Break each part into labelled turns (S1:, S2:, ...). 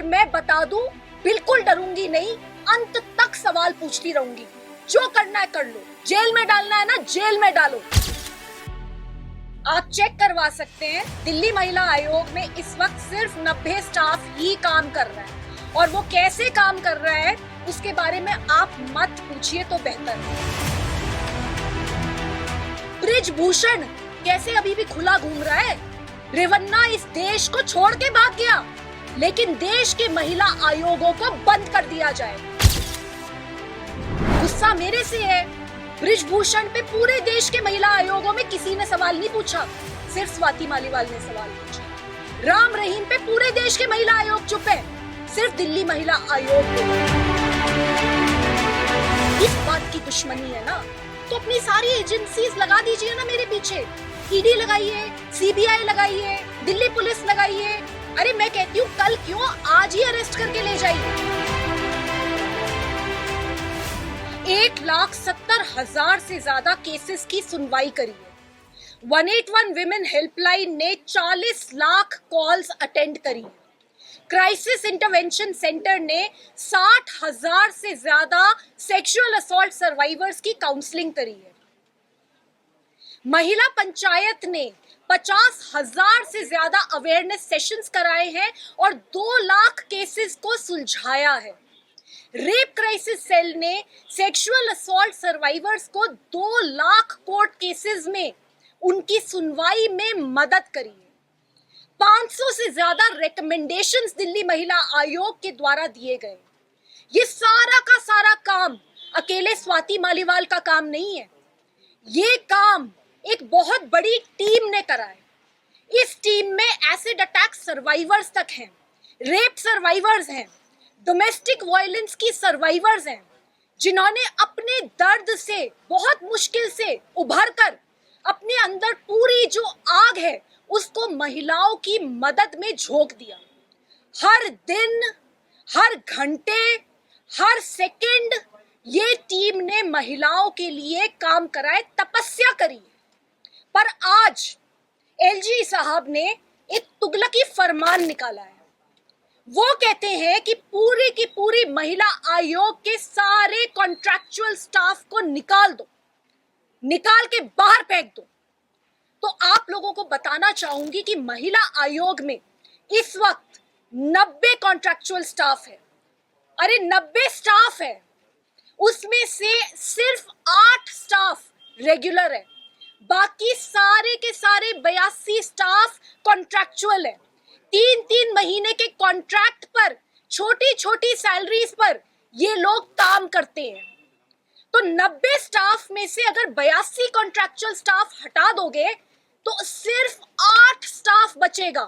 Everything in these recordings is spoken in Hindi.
S1: और मैं बता दूं, बिल्कुल डरूंगी नहीं, अंत तक सवाल पूछती रहूंगी। जो करना है कर लो, जेल में डालना है ना जेल में डालो। आप चेक करवा सकते हैं, दिल्ली महिला आयोग में इस वक्त सिर्फ 90 स्टाफ ही काम कर रहा है, और वो कैसे काम कर रहा है उसके बारे में आप मत पूछिए तो बेहतर है। बृजभूषण कैसे अभी भी खुला घूम रहा है? रेवन्ना इस देश को छोड़ के भाग गया, लेकिन देश के महिला आयोगों को बंद कर दिया जाए। गुस्सा मेरे से है, बृजभूषण पे पूरे देश के महिला आयोगों में किसी ने सवाल नहीं पूछा, सिर्फ स्वाति मालीवाल ने सवाल पूछा। राम रहीम पे पूरे देश के महिला आयोग चुप है, सिर्फ दिल्ली महिला आयोग को। इस बात की दुश्मनी है ना, तो अपनी सारी एजेंसीज लगा दीजिए ना मेरे पीछे। ईडी लगाइए, सीबीआई लगाइए, दिल्ली पुलिस लगाइए। अरे मैं कहती हूँ कल क्यों, आज ही अरेस्ट करके ले जाइए। 1,70,000 से ज्यादा केसेस की सुनवाई करी है। 181 विमेन हेल्पलाइन ने 40 लाख कॉल्स अटेंड करी है। क्राइसिस इंटरवेंशन सेंटर ने 60,000 से ज्यादा सेक्सुअल असॉल्ट सर्वाइवर्स की काउंसलिंग करी है। महिला पंचायत ने 50,000 से ज्यादा अवेयरनेस सेशंस कराए हैं और 2 लाख केसेस को सुलझाया है। रेप क्राइसिस सेल ने सेक्सुअल असॉल्ट सर्वाइवर्स को 2 लाख कोर्ट केसेस में उनकी सुनवाई में मदद करी है। 500 से ज्यादा रिकमेंडेशंस दिल्ली महिला आयोग के द्वारा दिए गए। ये सारा का सारा काम अकेले स्वाति मालीवाल का काम नहीं है, ये काम एक बहुत बड़ी टीम ने करा है। इस टीम में एसिड अटैक सर्वाइवर्स तक हैं, रेप सर्वाइवर्स हैं, डोमेस्टिक वायलेंस की सर्वाइवर्स हैं, जिन्होंने अपने दर्द से बहुत मुश्किल से उभर कर अपने अंदर पूरी जो आग है उसको महिलाओं की मदद में झोंक दिया। हर दिन, हर घंटे, हर सेकंड ये टीम ने महिलाओं के लिए काम कराए, तपस्या करी। पर आज एलजी साहब ने एक तुगलकी फरमान निकाला है। वो कहते हैं कि पूरी की पूरी महिला आयोग के सारे कॉन्ट्रैक्चुअल स्टाफ को निकाल दो, निकाल के बाहर फेंक दो। तो आप लोगों को बताना चाहूंगी कि महिला आयोग में इस वक्त 90 कॉन्ट्रैक्चुअल स्टाफ है। अरे 90 स्टाफ है, उसमें से सिर्फ 8 स्टाफ रेगुलर है, बाकी सारे के सारे 82 स्टाफ कॉन्ट्रैक्चुअल है। 3-3 महीने के कॉन्ट्रैक्ट पर, छोटी छोटी सैलरीज पर ये लोग काम करते हैं। तो 90 स्टाफ में से अगर 82 कॉन्ट्रैक्चुअल स्टाफ हटा दोगे तो सिर्फ 8 स्टाफ बचेगा।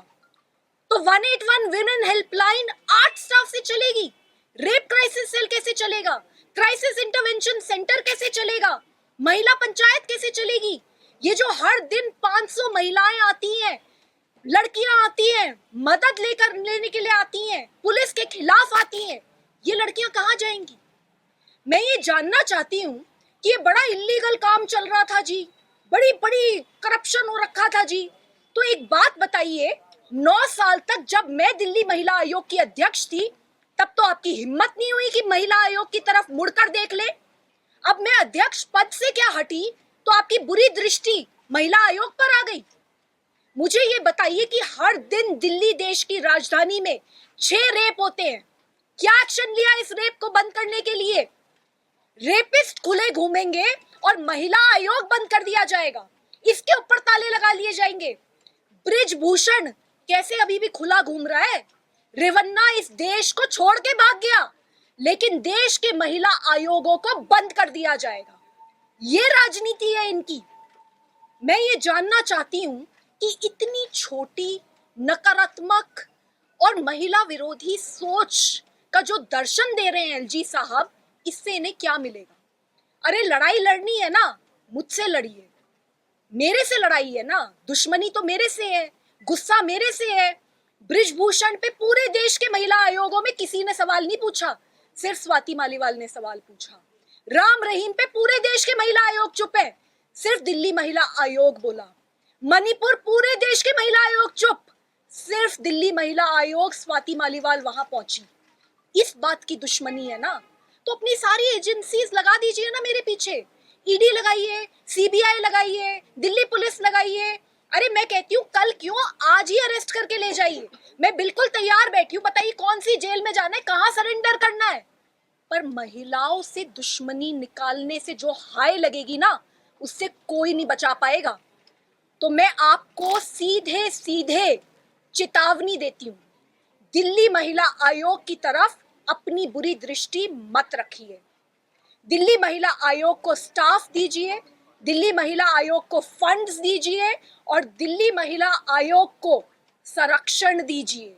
S1: तो 181 विमेन हेल्पलाइन 8 स्टाफ से चलेगी। रेप क्राइसिस सेल कैसे चलेगा? क्राइसिस इंटरवेंशन सेंटर कैसे चलेगा? महिला पंचायत कैसे चलेगी? ये जो हर दिन 500 महिलाएं आती हैं, लड़कियां आती हैं, मदद लेने के लिए आती हैं, पुलिस के खिलाफ आती हैं, ये लड़कियां कहां जाएंगी? मैं ये जानना चाहती हूँ कि ये बड़ा इल्लीगल काम चल रहा था जी, बड़ी बड़ी करप्शन हो रखा था जी। तो एक बात बताइए, 9 साल तक जब मैं दिल्ली महिला आयोग की अध्यक्ष थी, तब तो आपकी हिम्मत नहीं हुई कि महिला आयोग की तरफ मुड़कर देख ले। अब मैं अध्यक्ष पद से क्या हटी तो आपकी बुरी दृष्टि महिला आयोग पर आ गई। मुझे ये बताइए कि हर दिन दिल्ली देश की राजधानी में 6 रेप होते हैं, क्या एक्शन लिया इस रेप को बंद करने के लिए? रेपिस्ट खुले घूमेंगे और महिला आयोग बंद कर दिया जाएगा, इसके ऊपर ताले लगा लिए जाएंगे। बृजभूषण कैसे अभी भी खुला घूम रहा है? रेवन्ना इस देश को छोड़ के भाग गया, लेकिन देश के महिला आयोगों को बंद कर दिया जाएगा। ये राजनीति है इनकी। मैं ये जानना चाहती हूं कि इतनी छोटी, नकारात्मक और महिला विरोधी सोच का जो दर्शन दे रहे हैं एलजी साहब, इससे इन्हें क्या मिलेगा? अरे लड़ाई लड़नी है ना, मुझसे लड़िए, मेरे से लड़ाई है ना, दुश्मनी तो मेरे से है, गुस्सा मेरे से है। बृजभूषण पे पूरे देश के महिला आयोगों में किसी ने सवाल नहीं पूछा, सिर्फ स्वाति मालीवाल ने सवाल पूछा। राम रहीम पे पूरे देश के महिला आयोग चुप है, सिर्फ दिल्ली महिला आयोग बोला। मणिपुर पूरे देश के महिला आयोग चुप, सिर्फ दिल्ली महिला आयोग स्वाति मालीवाल वहां पहुंची, इस बात की दुश्मनी है ना, तो अपनी सारी एजेंसीज लगा दीजिए ना मेरे पीछे। ईडी लगाइए, सीबीआई लगाइए, दिल्ली पुलिस लगाइए। अरे मैं कहती हूँ कल क्यों, आज ही अरेस्ट करके ले जाइए। मैं बिल्कुल तैयार बैठी हूँ, बताइए कौन सी जेल में जाना है, कहाँ सरेंडर करना है। पर महिलाओं से दुश्मनी निकालने से जो हाय लगेगी ना, उससे कोई नहीं बचा पाएगा। तो मैं आपको सीधे सीधे चेतावनी देती हूँ, दिल्ली महिला आयोग की तरफ अपनी बुरी दृष्टि मत रखिए। दिल्ली महिला आयोग को स्टाफ दीजिए, दिल्ली महिला आयोग को फंड्स दीजिए और दिल्ली महिला आयोग को संरक्षण दीजिए।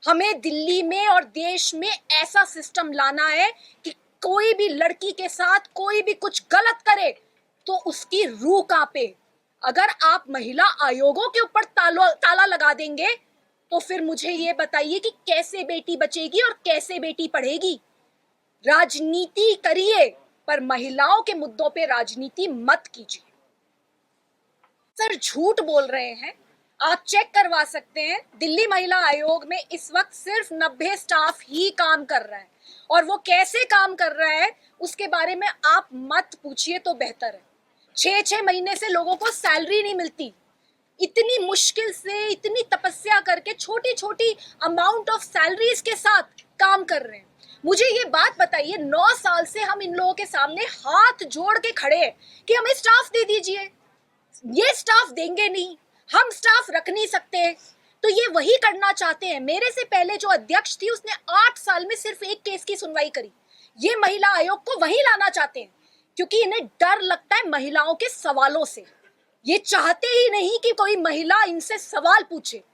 S1: हमें दिल्ली में और देश में ऐसा सिस्टम लाना है कि कोई भी लड़की के साथ कोई भी कुछ गलत करे तो उसकी रूह कांपे। अगर आप महिला आयोगों के ऊपर ताला लगा देंगे तो फिर मुझे ये बताइए कि कैसे बेटी बचेगी और कैसे बेटी पढ़ेगी। राजनीति करिए पर महिलाओं के मुद्दों पे राजनीति मत कीजिए। सर झूठ बोल रहे हैं, आप चेक करवा सकते हैं। दिल्ली महिला आयोग में इस वक्त सिर्फ 90 स्टाफ ही काम कर रहा है और वो कैसे काम कर रहा है उसके बारे में आप मत पूछिए तो बेहतर है। 6-6 महीने से लोगों को सैलरी नहीं मिलती, इतनी मुश्किल से इतनी तपस्या करके छोटी छोटी अमाउंट ऑफ सैलरीज के साथ काम कर रहे हैं। मुझे ये बात बताइए, 9 साल से हम इन लोगों के सामने हाथ जोड़ के खड़े हैं कि हमें स्टाफ दे दीजिए। ये स्टाफ देंगे नहीं, हम स्टाफ रख नहीं सकते, तो ये वही करना चाहते हैं। मेरे से पहले जो अध्यक्ष थी उसने 8 साल में सिर्फ एक केस की सुनवाई करी। ये महिला आयोग को वही लाना चाहते हैं क्योंकि इन्हें डर लगता है महिलाओं के सवालों से। ये चाहते ही नहीं कि कोई महिला इनसे सवाल पूछे।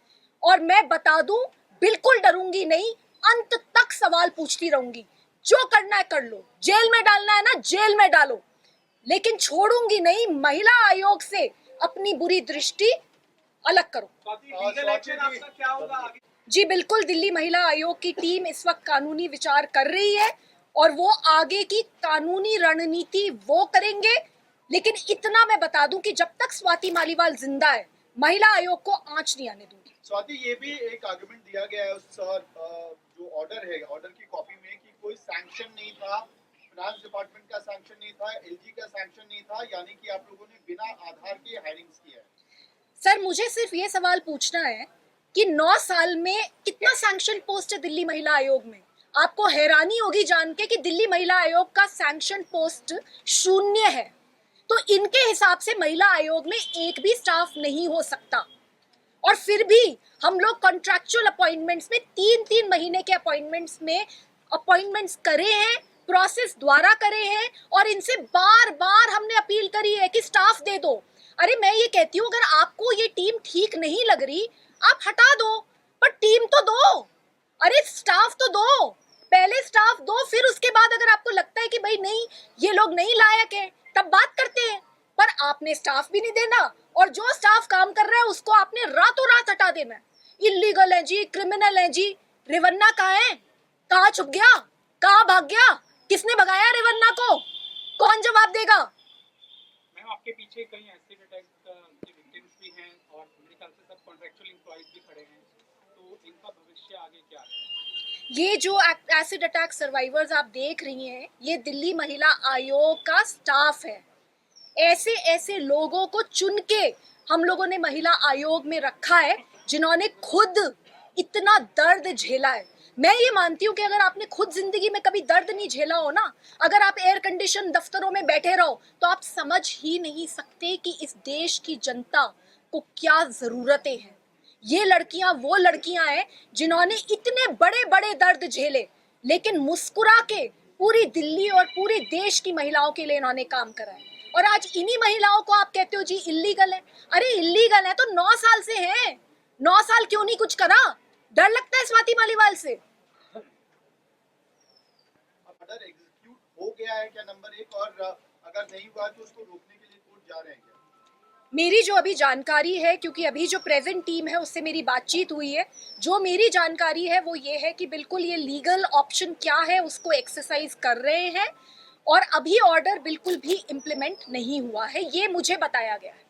S1: और मैं बता दूं, बिल्कुल डरूंगी नहीं, अंत तक सवाल पूछती रहूंगी। जो करना है कर लो, जेल में डालना है ना जेल में डालो, लेकिन छोड़ूंगी नहीं। महिला आयोग से अपनी बुरी दृष्टि अलग करो। जी बिल्कुल, दिल्ली महिला आयोग की टीम इस वक्त कानूनी विचार कर रही है और वो आगे की कानूनी रणनीति वो करेंगे। लेकिन इतना मैं बता दूं कि जब तक स्वाति मालीवाल जिंदा है, महिला आयोग को आंच नहीं आने दूंगी।
S2: स्वाति, ये भी एक आर्गुमेंट दिया गया है उस जो ऑर्डर है, ऑर्डर की कॉपी में, कि कोई सैंक्शन नहीं था, फाइनेंस डिपार्टमेंट का सैंक्शन नहीं था, एलजी का सैंक्शन नहीं था, यानी कि आप लोगों ने बिना आधार के हायरिंग्स की है।
S1: सर मुझे सिर्फ ये सवाल पूछना है कि 9 साल में कितना सैंक्शन पोस्ट है दिल्ली महिला आयोग में। आपको हैरानी होगी जान के कि दिल्ली महिला आयोग का सैंक्शन पोस्ट 0 है। तो इनके हिसाब से महिला आयोग में एक भी स्टाफ नहीं हो सकता। और फिर भी हम लोग कॉन्ट्रैक्चुअल अपॉइंटमेंट्स में 3-3 महीने के अपॉइंटमेंट्स करे हैं, प्रोसेस द्वारा करे हैं और इनसे बार बार हमने अपील करी है कि स्टाफ दे दो। अरे मैं ये कहती हूँ, अगर आपको ये टीम ठीक नहीं लग रही आप हटा दो, पर टीम तो दो। अरे स्टाफ तो दो, पहले स्टाफ दो, फिर उसके बाद अगर आपको लगता है कि भाई नहीं ये लोग नहीं लायक है तब बात करते हैं। पर आपने स्टाफ भी नहीं देना और जो स्टाफ काम कर रहा है उसको आपने रातों रात हटा देना है। इलीगल है जी, क्रिमिनल है जी। रेवन्ना कहाँ है, कहाँ छुप गया, कहाँ भाग गया, किसने भगाया रेवन्ना को, कौन जवाब देगा?
S3: मैम आपके पीछे कई एसिड अटैक के विक्टिम्स भी हैं और मेरे ख्याल से सब कॉन्ट्रैक्चुअल एम्प्लॉइज भी खड़े हैं, तो इनका भविष्य आगे क्या है?
S1: ये जो एसिड अटैक सर्वाइवर्स आप देख रही हैं, ये दिल्ली महिला आयोग का स्टाफ है। ऐसे ऐसे लोगों को चुन के हम लोगों ने महिला आयोग में रखा है जिन्होंने खुद इतना दर्द झेला है। मैं ये मानती हूँ कि अगर आपने खुद जिंदगी में कभी दर्द नहीं झेला हो ना, अगर आप एयर कंडीशन दफ्तरों में बैठे रहो तो आप समझ ही नहीं सकते कि इस देश की जनता को क्या जरूरतें हैं। ये लड़कियां वो लड़कियां हैं जिन्होंने इतने बड़े बड़े दर्द झेले, लेकिन मुस्कुरा के पूरी दिल्ली और पूरे देश की महिलाओं के लिए इन्होंने काम करा है। और आज इन्हीं महिलाओं को आप कहते हो जी इल्लीगल है। अरे इल्लीगल है तो 9 साल से है, 9 साल क्यों नहीं कुछ करा? डर लगता है स्वाति मालीवाल से?
S2: ऑर्डर एग्जीक्यूट हो गया है क्या, नंबर 1, और अगर नहीं हुआ तो उसको रोकने के लिए कोर्ट जा रहे हैं क्या?
S1: मेरी जो अभी जानकारी है, क्योंकि अभी जो प्रेजेंट टीम है उससे मेरी बातचीत हुई है, जो मेरी जानकारी है वो ये है कि बिल्कुल ये लीगल ऑप्शन क्या है उसको एक्सरसाइज कर रहे हैं और अभी ऑर्डर बिल्कुल भी इम्प्लीमेंट नहीं हुआ है, ये मुझे बताया गया है।